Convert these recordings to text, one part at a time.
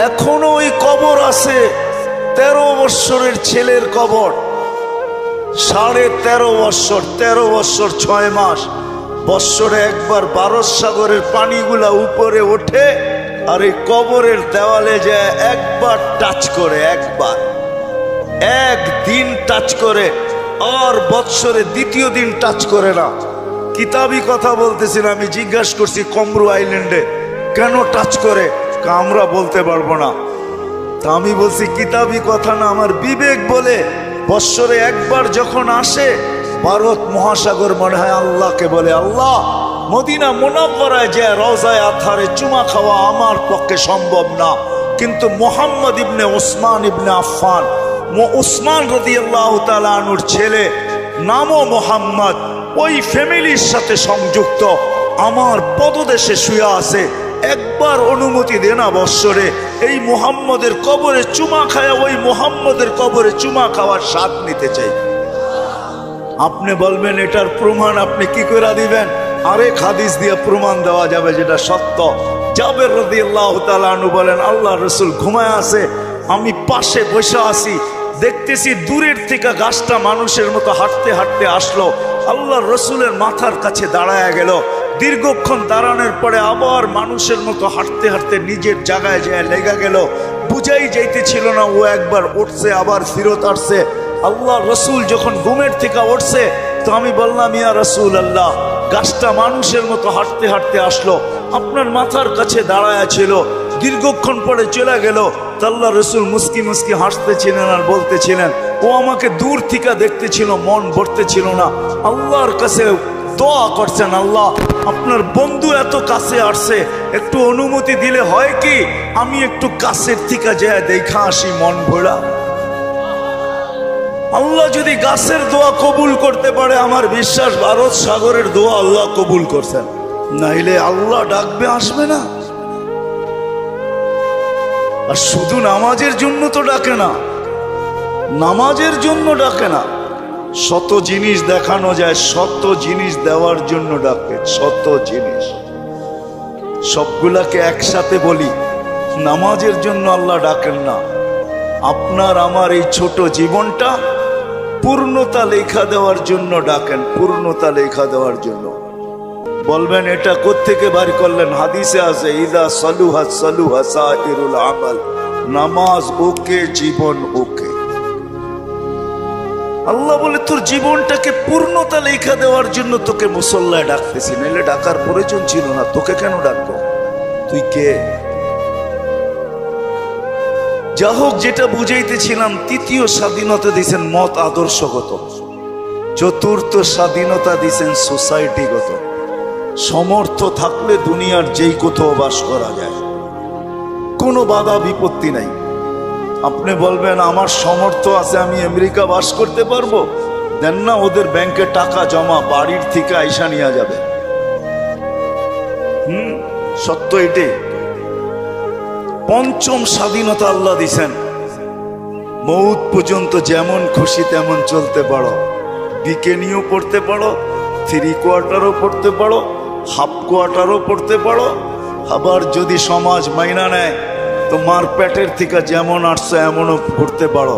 এখনো ওই কবর আছে। 13 বৎসরের ছেলের কবর, 13.5 বৎসর, 13 বৎসর 6 মাস। বৎসরে একবার বারস সাগরের পানিগুলা উপরে ওঠে আর এই কবরের দেওয়ালে যায় একবার টাচ করে, একদিন টাচ করে, আর বৎসরে দ্বিতীয় দিন টাচ করে না। কিতাবি কথা বলতেছিলাম, আমি জিজ্ঞাসা করছি কমরু আইল্যান্ডে কেন টাচ করে, আমরা বলতে পারবো না। তা আমি বলছি কিতাবি কথা না, আমার বিবেক বলে বৎসরে একবার যখন আসে ভারত মহাসাগর মনে হয় আল্লাহকে বলে, আল্লাহ মদিনা মুনাওয়ারায় যে রওজায়ে আতহারে চুমা খাওয়া আমার পক্ষে সম্ভব না, কিন্তু মুহাম্মদ ইবনে উসমান ইবনে আফফান, উসমান রাদিয়াল্লাহু তাআলা আনহুর ছেলে, নামও মুহাম্মদ, ওই ফ্যামিলির সাথে সংযুক্ত, আমার পদদেশে শুয়ে আছে, একবার অনুমতি দে না বৎসরে এই মুহাম্মদের কবরে চুমা খায়, ওই মুহাম্মদের কবরে চুমা খাওয়ার স্বাদ নিতে চাই। আপনি বলবেন এটার প্রমাণ আপনি কি করে দিবেন? আরেক হাদিস দিয়ে প্রমাণ দেওয়া যাবে যেটা সত্য। জাবের রাদিয়াল্লাহু তাআলা আনহু বলেন, আল্লাহ রাসূল ঘুমায় আছে, আমি পাশে বসে আছি, দেখতেছি দূরের থেকে গাছটা মানুষের মতো হাঁটতে হাঁটতে আসলো, আল্লাহ রসুলের মাথার কাছে দাঁড়ায় গেল। দীর্ঘক্ষণ দাঁড়ানোর পরে আবার মানুষের মতো হাঁটতে হাঁটতে নিজের জায়গায় যায় লেগে গেল। বুঝাই যাইতেছিল না ও একবার উঠছে আবার ফিরত আসছে। আল্লাহ রসুল যখন ঘুমের থেকে উঠছে তো আমি বললাম, ইয়া রাসূল আল্লাহ, গাছটা মানুষের মতো হাঁটতে হাঁটতে আসলো, আপনার মাথার কাছে দাঁড়ায় ছিল, দীর্ঘক্ষণ পরে চলে গেল। আল্লাহ রসুল মুস্কি মুস্কি হাসতেছিলেন আর বলতেছিলেন, ও আমাকে দূর থেকে দেখতেছিল, মন ভরতেছিল না। আল্লাহর কাছে দোয়া করছেন, আল্লাহ আপনার বন্ধু এত কাছে আসছে, একটু অনুমতি দিলে হয় কি আমি একটু কাছের থেকে যায় দেখা আসি মন ভরা। আল্লাহ যদি গাছের দোয়া কবুল করতে পারে, আমার বিশ্বাস ভারত সাগরের দোয়া আল্লাহ কবুল করছেন, নাইলে আল্লাহ ডাকবে আসবে না। আর শুধু নামাজের জন্য তো ডাকে না, নামাজের জন্য ডাকে না, শত জিনিস দেখানো যায়, শত জিনিস দেওয়ার জন্য ডাকে, শত জিনিস। সবগুলাকে একসাথে বলি, নামাজের জন্য আল্লাহ ডাকেন না। আপনার আমার এই ছোট জীবনটা পূর্ণতা লেখা দেওয়ার জন্য ডাকেন, পূর্ণতা লেখা দেওয়ার জন্য। বলবেন এটা কোত্থেকে বার করলেন? হাদিসে আছে, ইদা সালুহা সালুহা সাইরুল আমাল, নামাজ ওকে, জীবন ওকে। আল্লাহ বলে তোর জীবনটাকে পূর্ণতা লেখা দেওয়ার জন্য তোকে মুসল্লায় ডাকতেছি, নাহলে ডাকার প্রয়োজন ছিল না। তোকে কেন ডাকবো? তুই কে? যা হোক, যেটা বুঝাইতেছিলাম, তৃতীয় স্বাধীনতা দিছেন মত আদর্শগত, চতুর্থ স্বাধীনতা দিছেন সোসাইটিগত। সমর্থ থাকলে দুনিয়ার যেই কোথাও বাস করা যায়, কোনো বাধা বিপত্তি নাই। আপনি বলবেন আমার সমর্থ আছে, আমি আমেরিকা বাস করতে পারবো, দেন না, ওদের ব্যাংকে টাকা জমা, বাড়ির থেকে আইসা নিয়ে যাবে। সত্য এটাই। পঞ্চম স্বাধীনতা আল্লাহ দিছেন, মৌত পর্যন্ত যেমন খুশি তেমন চলতে পারো, বিকেনিও পড়তে পারো, 3 কোয়ার্টারও পড়তে পারো, হাফ কোয়ার্টারও পড়তে পারো। আবার যদি সমাজ মাইনা নেয় তো মার পেটের থেকে যেমন আসছে এমনও করতে পারো।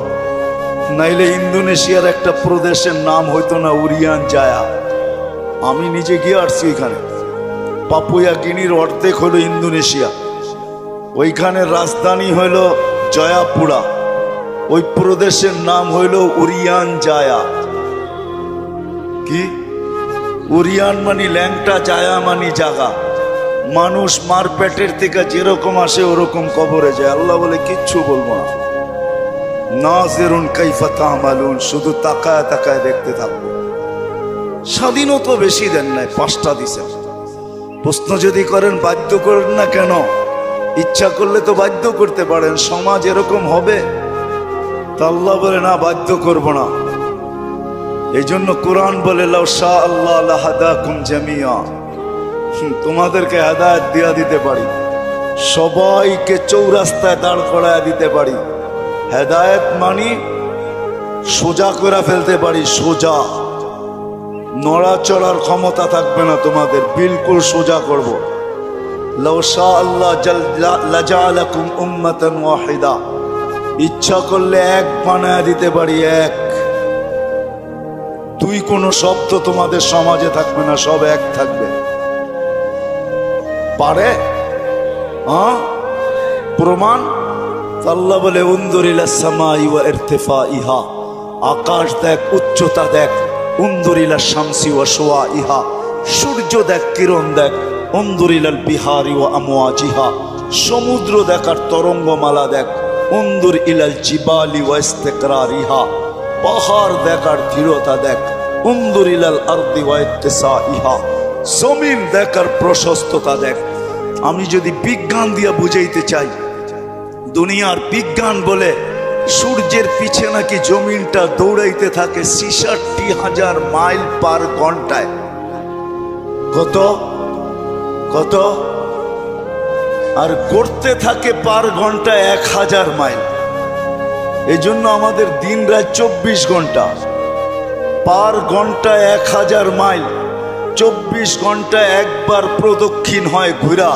নাইলে ইন্দোনেশিয়ার একটা প্রদেশের নাম হইতো না উরিয়ান জায়া, আমি নিজে গিয়ে আসছি ওইখানে। পাপুয়া গিনির অর্ধেক হলো ইন্দোনেশিয়া, ওইখানের রাজধানী হইল জয়াপুরা, ওই প্রদেশের নাম হইল উরিয়ান জায়া। কি উরিয়ান মানি ল্যাংটা, জায়া মানি জাগা। মানুষ মার পেটের থেকে যেরকম আসে ওরকম কবরে যায়। আল্লাহ বলে কিচ্ছু বলবো না, নাজিরুন কাইফা তা'মালুন, শুধু তাকায় তাকায় দেখতে থাকবো। স্বাধীনতা বেশি দেন নাই, 5টা দিছেন। প্রশ্ন যদি করেন বাধ্য করেন না কেন, ইচ্ছা করলে তো বাধ্য করতে পারেন, সমাজ এরকম হবে। তা আল্লাহ বলে না, বাধ্য করব না। এই জন্য কোরআন বলে, লাউ শা আল্লাহ লাহাদাকুম জামিয়া, তোমাদেরকে হেদায়েত দিয়া দিতে পারি, সবাইকে চৌরাস্তায় দাঁড় করায় দিতে পারি। হেদায়েত মানি সোজা করে ফেলতে পারি, সোজা, নড়াচড়ার ক্ষমতা থাকবে না তোমাদের, বিলকুল সোজা করব। লাউ শা আল্লাহ লাজালাকুম উম্মাতান ওয়াহিদা, ইচ্ছা করলে এক বানায় দিতে পারি, এক। দুই কোন শব্দ তোমাদের সমাজে থাকবে না, সব এক থাকবে। পারে? প্রমাণ? আল্লাহ বলে উনজুর ইলাস সামাই ওয়া ইরতিফাইহা, আকাশ দেখ, উচ্চতা দেখ। উনজুর ইলাশ শামসি ওয়া শুআইহা, সূর্য দেখ, কিরণ দেখ। উনজুর ইলাল বিহারি ওয়া আমওয়াজিহা, সমুদ্র দেখ আর তরঙ্গমালা দেখ। উনজুর ইলাল জিবালি ওয়া ইস্তিকরারিহা, পাহাড় দেখ আর দৃঢ়তা দেখ। উনজুর ইলাল আরদি ওয়া ইত্তিসাইহা, জমিন দেখ আর প্রশস্ততা দেখ। আমি যদি বিজ্ঞান দিয়ে বুঝাইতে চাই, দুনিয়ার বিজ্ঞান বলে সূর্যের পিছে নাকি জমিনটা দৌড়াইতে থাকে ৬৬,০০০ মাইল পার ঘন্টায়। কত কত? আর করতে থাকে পার ঘন্টায় ১,০০০ মাইল। এই জন্য আমাদের দিন রাত ২৪ ঘন্টা, পার ঘন্টায় ১,০০০ মাইল। ২৪ ঘন্টায় একবার প্রদক্ষিণ হয় ঘুরা,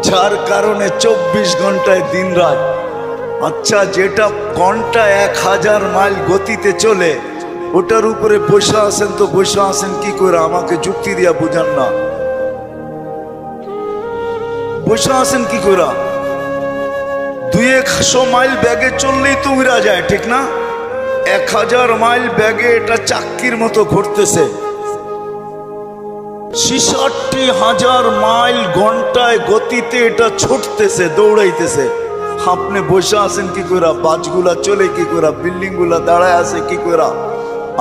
যার কারণে ২৪ ঘন্টায় দিন রাত। আচ্ছা, যেটা ঘন্টায় ১,০০০ মাইল গতিতে চলে, ওটার উপরে বসে আছেন, তো বসে আছেন কি করে? আমাকে যুক্তি দিয়া বুঝান না, বসে আছেন কি করে? ২০০ মাইল ব্যাগে চললেই তো উড়া যায়, ঠিক না? ১,০০০ মাইল ব্যাগে এটা চাক্কির মতো ঘুরতেছে। ৬৬,০০০ মাইল ঘন্টায় গতিতে এটা ছুটতেছে, দৌড়াইতেছে। আপনি বসে আছেন কি করে? বাসগুলা চলে কি করে? বিল্ডিং গুলা দাঁড়ায় আছে কি করে?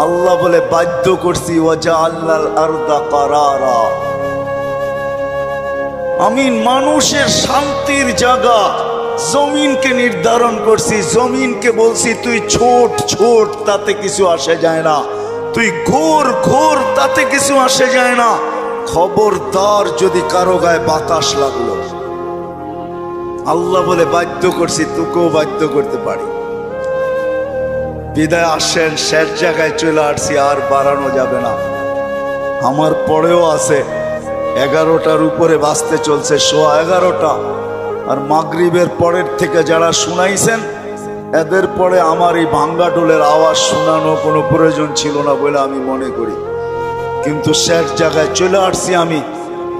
আল্লাহ বলে বাধ্য করছি, ওয়াজআলনাল আরদা কারারা, আমি মানুষের শান্তির জায়গা জমিনকে নির্ধারণ করছি। জমিনকে বলছি তুই ছোট ছোট, তাতে কিছু আসে যায় না। তুই ঘোর ঘোর, তাতে কিছু আসে যায় না। খবরদার যদি কারো গায়ে বাতাস লাগলো, আল্লাহ বলে বাধ্য করছি, তোকেও বাধ্য করতে পারি। বিদায় আসেন, শেষ জায়গায় চলে আসছি, আর বাড়ানো যাবে না। আমার পরেও আছে 11টার উপরে বাজতে চলছে, 11:15। আর মাগরিবের পরের থেকে যারা শুনাইছেন, এদের পরে আমার এই ভাঙ্গা ঢোলের আওয়াজ শোনানো কোনো প্রয়োজন ছিল না বলে আমি মনে করি। কিন্তু শেষ জায়গায় চলে আসছি আমি।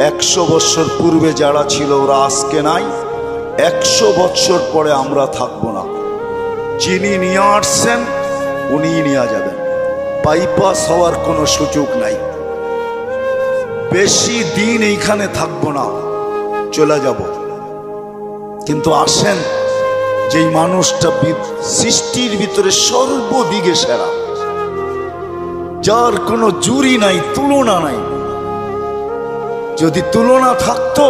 100 বছর পূর্বে যারা ছিল ওরা আজকে নাই, 100 বছর পরে আমরা থাকবো না। যিনি নিয়ে আসছেন উনি নিয়ে যাবেন, বাইপাস হওয়ার কোনো সুযোগ নাই। বেশি দিন এইখানে থাকবো না, চলে যাব। কিন্তু আসেন, যেই মানুষটা সৃষ্টির ভিতরে সর্বদিকে সেরা, যার কোনো জুরি নাই, তুলনা নাই। যদি তুলনা থাকতো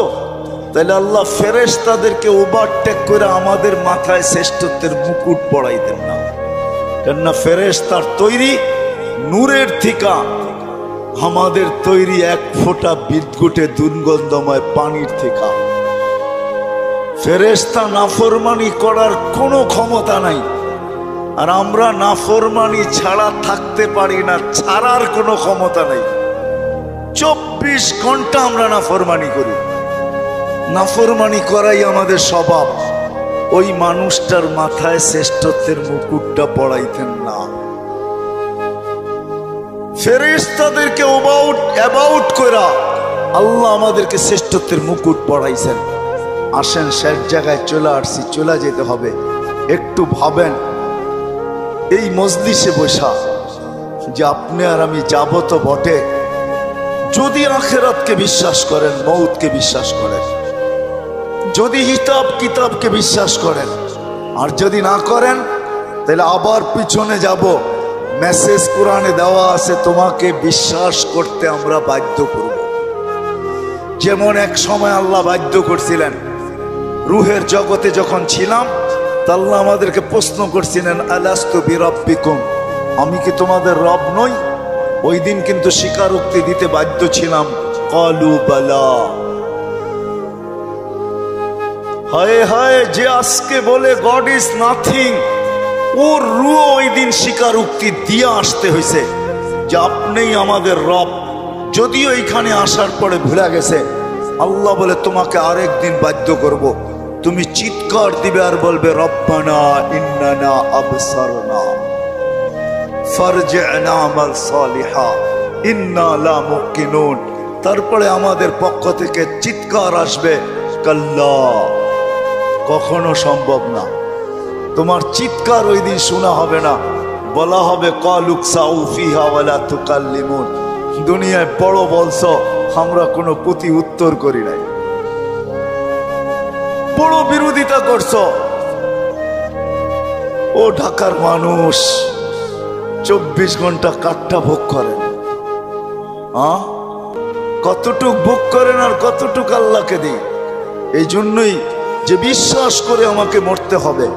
তাহলে আল্লাহ ফেরেশতাদেরকে ওভারটেক করে আমাদের মাথায় শ্রেষ্ঠত্বের মুকুট পড়াইতেন না। কেননা ফেরেশতার তৈরি নূরের থিকা, আমাদের তৈরি এক ফোঁটা বিদ্যুটে দুর্গন্ধময় পানির থিকা। ফেরেশতা নাফরমানি করার কোনো ক্ষমতা নাই, আর আমরা নাফরমানি ছাড়া থাকতে পারি না, ছাড়ার কোনো ক্ষমতা নাই। 24 ঘন্টা আমরা নাফরমানি করি, নাফরমানি করাই আমাদের স্বভাব। ওই মানুষটার মাথায় শ্রেষ্ঠত্বের মুকুটটা পড়াইতেন না। ফেরেশতাদেরকে অ্যাবাউট করা আল্লাহ আমাদেরকে শ্রেষ্ঠত্বের মুকুট পড়াইছেন। আসেন, শেষ জায়গায় চলে আসছি, চলে যেতে হবে। একটু ভাবেন, এই মজলিসে বসা যে আপনি আর আমি যাব তো বটে, যদি আখিরাতকে বিশ্বাস করেন, মউতকে বিশ্বাস করেন, যদি হিসাব কিতাবকে বিশ্বাস করেন, আর যদি না করেন তাহলে আবার পিছনে যাব। মেসেজ কোরআনে দেওয়া আছে, তোমাকে বিশ্বাস করতে আমরা বাধ্য করব। যেমন এক সময় আল্লাহ বাধ্য করছিলেন, রুহের জগতে যখন ছিলাম, আল্লাহ আমাদেরকে প্রশ্ন করছিলেন, আলাস্তু বিরাব্বিকুম, আমি কি তোমাদের রব নই? ওই দিন কিন্তু স্বীকারোক্তি দিতে বাধ্য ছিলাম, ক্বালু বালা। হায় হায়, যে আজকে বলে গড ইজ নাথিং, ওর রুহ ওই দিন স্বীকারোক্তি দিয়ে আসতে হয়েছে যে আপনিই আমাদের রব। যদিও এখানে আসার পরে ভুলে গেছে, আল্লাহ বলে তোমাকে আরেকদিন বাধ্য করব, তুমি চিৎকার দিবে আর বলবে রব্বানা ইন্নানা আবসারনা ফারজি'না আমাল সালিহা ইন্না লা মুকিনুন। তারপরে আমাদের পক্ষ থেকে চিৎকার আসবে, কাল্লা, কখনো সম্ভব না। তোমার চিৎকার ওই দিন শোনা হবে না, বলা হবে কালুকসাউ ফিহা ওয়ালা তুকাল্লিমুন। দুনিয়ায় বড় বলছো, আমরা কোনো প্রতি উত্তর করি নাই, বড় বিরোধিতা করছো। ও ঢাকার মানুষ 24 ঘন্টা কাঠটা ভোগ করেন, কতটুক ভোগ করেন আর কতটুক আল্লাহকে দিই। এই জন্যই যে বিশ্বাস করে আমাকে মরতে হবে,